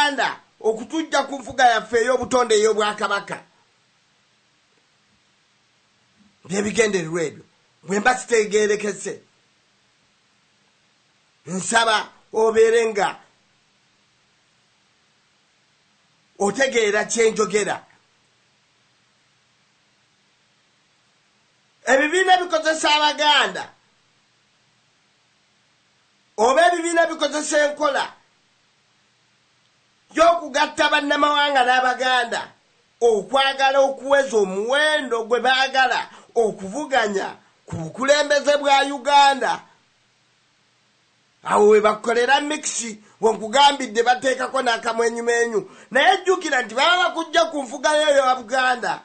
Abaganda okutujja ku nfuga yaffe ey'obutonde ey'obwakabaka. Byebigendererwa ebyo bwe mba sitegeerekese nsaba obeere nga otegeera kyenjogera. Ebibiina bikozesa Abaganda oba ebibiina bikozesa enkola y'okugatta bannamawanga n'Abaganda okwagala okuweza omuwendo gwe baagala okuvuganya ku bukulembeze bwa Uganda. Awo we bakolera mixi wonkugambidde bateekako n'akamwenyumenyu naye jjukira nti baba bakujja ku nfuga y'eyo ya Buganda.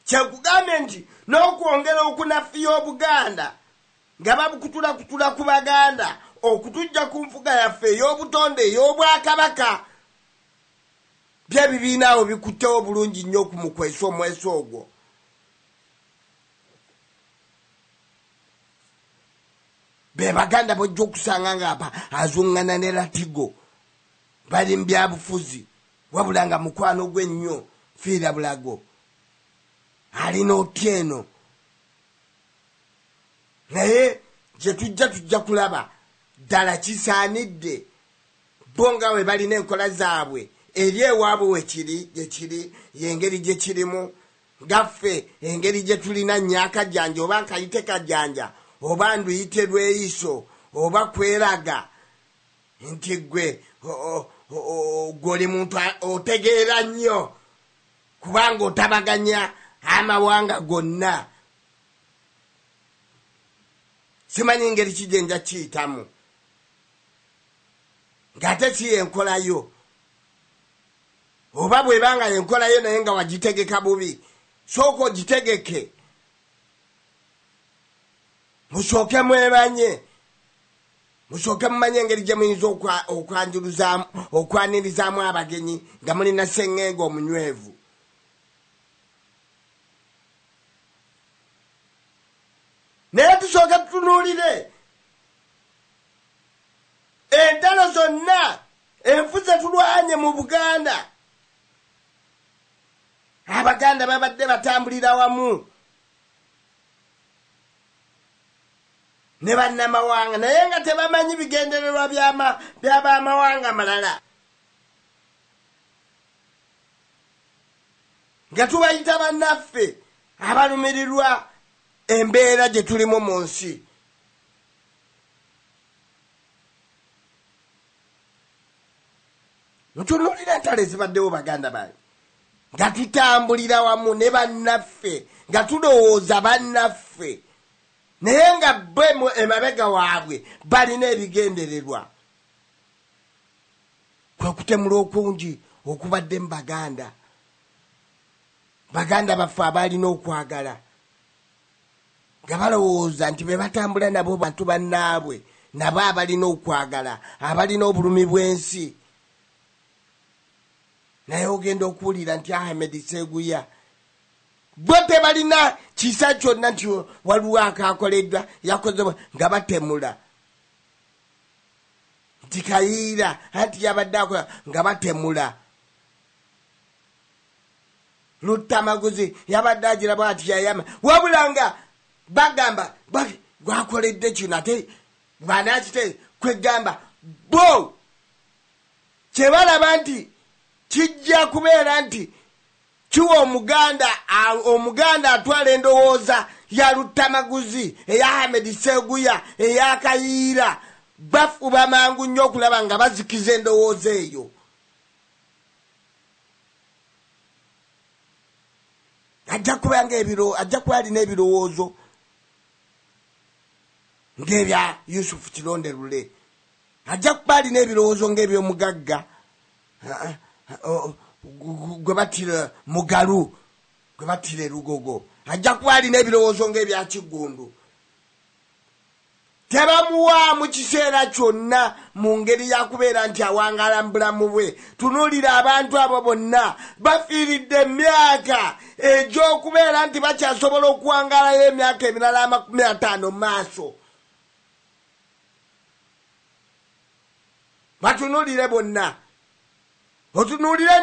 Kyekugambye nti n'okwongera okunafiya Obuganda nga babukutulakutula ku Baganda okutujja ku nfuga yaffe ey'obutonde ey'obwakabaka. Byebibiina awo bikuttewo bulungi nnyo okumukwesa omweso ogwo. Be Baganda bojja okusanga nga azuŋŋana ne Latigo bali mu byabufuzi wabula nga mukwano gwe nnyo fiira bulago alina Otyeno. Naye gye tujja kulaba ddala kisaanidde bo nga we balina enkola zaabwe eri ewaabwe wekiri yengeri gye kirimu gaffe engeri gye tulina nnyakajjanja oba nkayite kajjanja oba nduyite lweyiso oba kweraga nti gwe gwoli muntu otegeera nnyo kubanga otabaganya amawanga gonna. Simanyi ngeri kijenja kiyitamu ng'ate si yenkolayo oba bwebanga yenkolayo naye nga wagitegeka bubi sooka ogitegeke musooke mwebanye musooke mumanye engeri gye muyinza okwanirizamu abagenyi nga mulina sseŋŋenga omunywevu. Naye tusooke tutunuulire entalo zonna enfu ze tulwanye mu Buganda. Abaganda babadde batambulira wamu ne bannamawanga naye nga tebamanyi bigendererwa by'abamawanga malala, nga tubayita bannaffe abalumirirwa embeera gye tulimu mu nsi. Ntunuulira entalo ezibaddewo Baganda bange nga tutambulira wamu ne bannaffe nga tulowooza bannaffe naye nga bwe emabega waabwe balina ebigendererwa. Kwe kutemula okungi okubadde mu Baganda. Baganda baffe abalina okwagala nga balowooza nti be batambula nabo bantu bannaabwe nabo abalina okwagala abalina obulumi bw'ensi. Naye ogenda okuwulira nti Ahmed Seguya bo tebalina kisa kyonna nti waliwo akaakoleddwa yakozebwa nga batemula nti Kayiira anti yabadde akola nga batemula. Lutamaguzi yabadde agira bw'ati yayama wabula nga bagamba gwakoledde kino ate banakite kwegamba bo kyebalaba nti kijja kubeera nti kiwa omuganda atwala endowooza ya Lutamaguzi eya Ahmed Seguya eya Kayiira bafuba mangu nnyo okulaba nga bazikiza endowooza eyo. Ajja kuba alina ebirowoozo ng'ebya Yusufu Kironde-Lule, ajja kuba alina ebirowoozo ng'ebyomugagga gwe batira Mugalu, gwe batira Lugogo, ajja kuba alina ebirowoozo ng'ebya Kigundu. Tebamuwa mu kiseera kyonna mu ngeri yakubeera nti awangala mu bulamu bwe. Tunuulira abantu abo bonna bafiiridde emyaka egy'okubeera nti bakyasobola okuwangalayo emyaka emirala 50 mu maaso batunulire bonna otunulire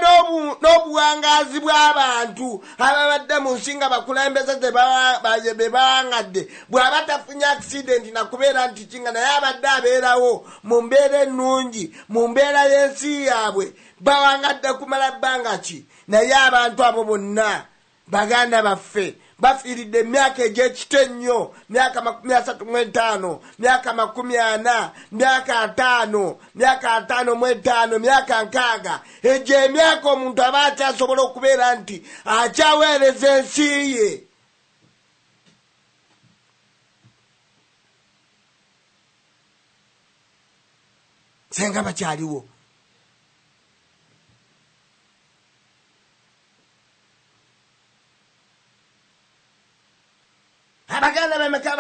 n'obuwangazi bw'abantu ababadde mu nsi nga bakulembeze be bawangadde bw'aba tafunye accident nakubeera nti kinga naye abadde abeerawo mu mbeera ennungi mu mbeera y'ensi yaabwe bawangadde kumala bbanga ki naye abantu abo bonna baganda baffe bafiiridde emyaka egy'ekito ennyo myaka 35 myaka 40 myaka 5 myaka 55 myaka 6 egyo emyaka omuntu aba akyasobola okubeera nti akyaweereza ensi ye senga bakyaliwo Abaganda bameka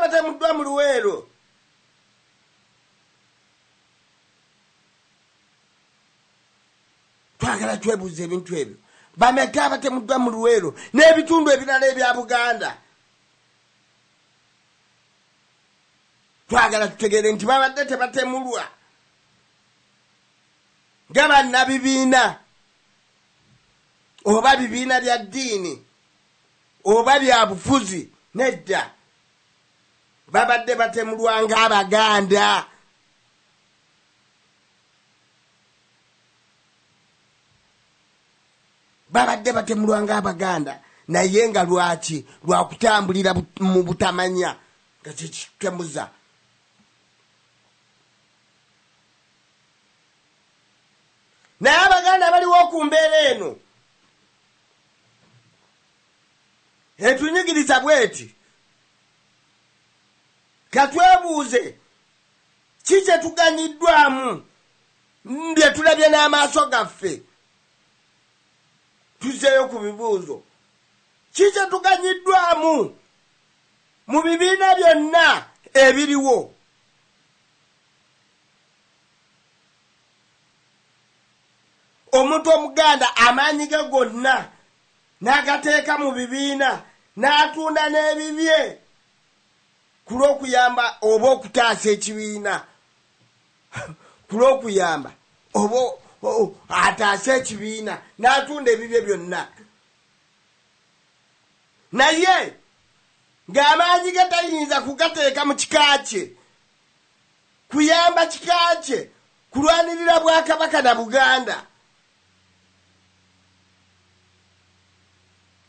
batemuddwa mu Luweero twagala twebuuza ebintu ebyo bameka batemuddwa mu Luweero n'ebitundu ebirala ebya Buganda twagala tutegeere nti babadde tebatemulwa nga bannabibiina oba bibiina bya ddiini oba bya bufuzi nedda babadde batemulwa ng'Abaganda babadde batemulwa ng'Abaganda naye nga lwaki lwakutambulira mu butamanya nga kyekitemuza naye Abaganda baliwo ku mbeera eno etunyigiriza bweti katwebuuze ki kye tuganyiddwamu bye tulabye n'amaaso gaffe tuzeeyo ku bibuuzo ki kye tuganyiddwamu mu bibiina byonna ebiriwo omuntu omuganda amaanyi ge gonna n'agateeka mu bibiina n'atunda n'ebibye ku lw'okuyamba oba okutaasa ekibiina ku lw'okuyamba oba ataasa ekibiina n'atunda ebibye byonna naye ng'amaanyi ge tayinza kugateeka mu kika kye kuyamba kika kye kulwanirira Bwakabaka na Buganda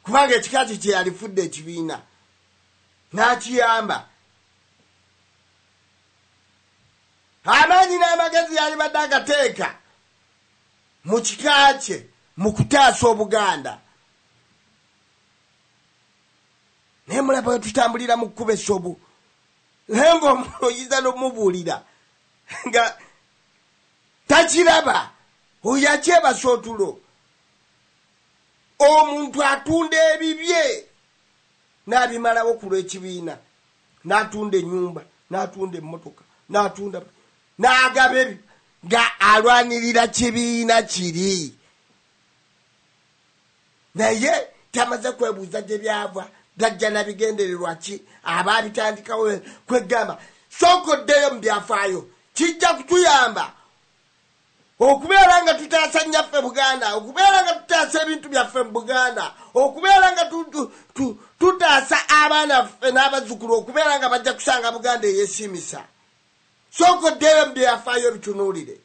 kubanga ekika kye kye yalifudde ekibiina n'akiyamba amaanyi n'amagezi yalibadde agateeka mu kika kye mu kutaasa Obuganda naye mulaba we tutambulira mu kkuba essobu naye ng'omuntu oyiza n'omubuulira nga takiraba oyo akyebasa otulo omuntu atunda ebibye n'abimalawo ku lw'ekibiina n'atunda ennyumba n'atunda emmotoka n'atunda n'agaba nga alwanirira kibiina kiri naye tamaze kwebuuza gye byava gajja nabigendererwa ki abaabitandikawo kwegamba sookoddeyo mu byafaayo kijja kutuyamba okubeera nga tutaasa nnyaffe Buganda okubeera nga tutaasa ebintu byaffe mu Buganda okubeera nga tutaasa abaana ffe n'abazzukulu okubeera nga bajja kusanga Buganda eyeesiimisa sookoddeyo mu byafaayo bitunuulire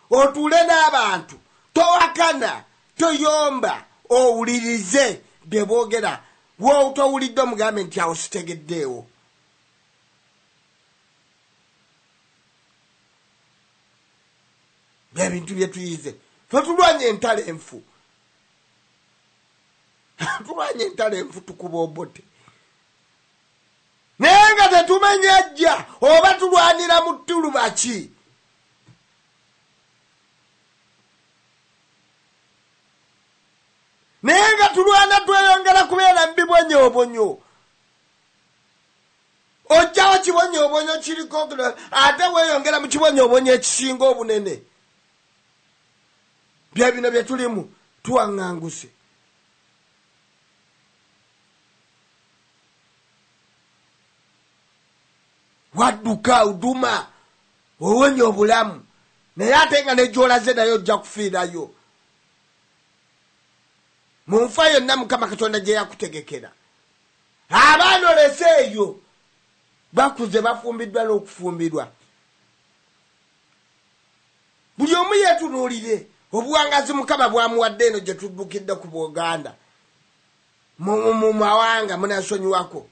otuule n'abantu towakana toyomba owulirize bye boogera wo towulidde omugambe nti awo sitegeddeewo byebintu bye tuyize fe tulwanye entalo enfu tulwanye entalo enfu tukuba obote naye nga tetumenya jja oba tulwanira mu ttuluba ki naye nga tulwana tweyongera kubeera mu bibonyoobonyo ojjawo kibonyoobonyo kiriko ate weeyongera mu kibonyoobonyo ekisinga obunene bya bino bye tulimu tuwaŋŋanguse wadduka uduma owonya obulamu naye ate nga nejolaze nayo ojja kufiirayo mu nfa yonna Mukama Katonda gye yakutegekera. Abaana olese eyo bakuze bafumbiddwa n'okufumbirwa. Buli omu yeetunuulire obuwangazi Mukama bwamuwadde eno gye tuddukidde ku Buganda mu mawanga munasonyiwako.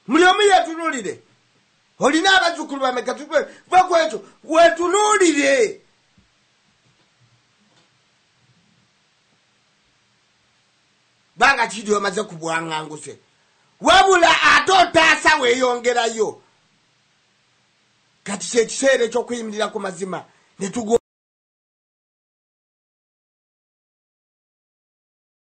Buli omu yeetunuulire. Olina abazzukulu bameka bakwekyo weetunuulire. Banga kidi omaze kubwanganguse wabula ate otaasa weeyongerayo. Kati kyekiseera ekyokuyimirira ku mazima ne tugo